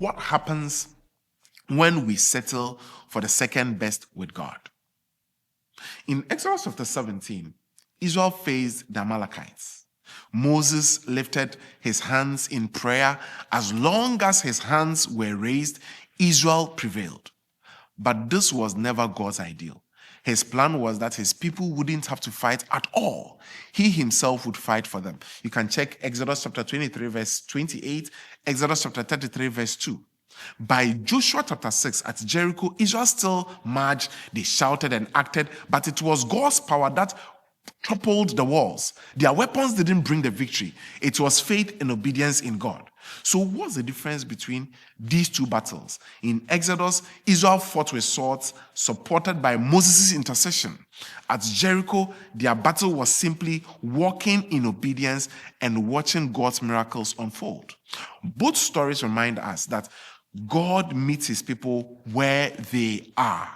what happens when we settle for the second best with God? In Exodus chapter 17, Israel faced the Amalekites. Moses lifted his hands in prayer. As long as his hands were raised, Israel prevailed. But this was never God's ideal. His plan was that his people wouldn't have to fight at all. He himself would fight for them. You can check Exodus chapter 23, verse 28, Exodus chapter 33, verse 2. By Joshua chapter 6 at Jericho, Israel still marched, they shouted and acted, but it was God's power that toppled the walls. Their weapons didn't bring the victory. It was faith and obedience in God. So what's the difference between these two battles? In Exodus, Israel fought with swords, supported by Moses' intercession. At Jericho, their battle was simply walking in obedience and watching God's miracles unfold. Both stories remind us that God meets his people where they are.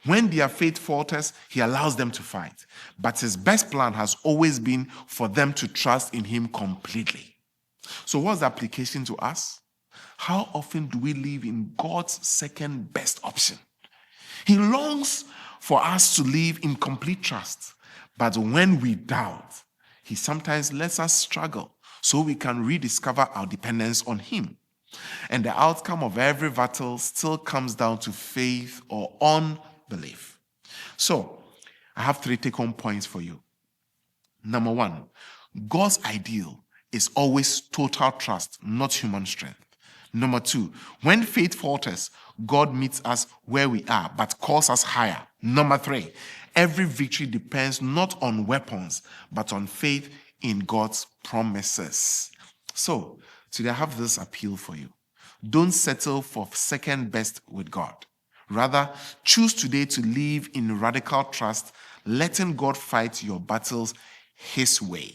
When their faith falters, he allows them to fight. But his best plan has always been for them to trust in him completely. So what's the application to us? How often do we live in God's second best option? He longs for us to live in complete trust. But when we doubt, he sometimes lets us struggle so we can rediscover our dependence on him. And the outcome of every battle still comes down to faith or unbelief. So, I have 3 take-home points for you. Number 1, God's ideal is always total trust, not human strength. Number 2, when faith falters, God meets us where we are, but calls us higher. Number 3, every victory depends not on weapons, but on faith in God's promises. So, today I have this appeal for you. Don't settle for second best with God. Rather, choose today to live in radical trust, letting God fight your battles his way.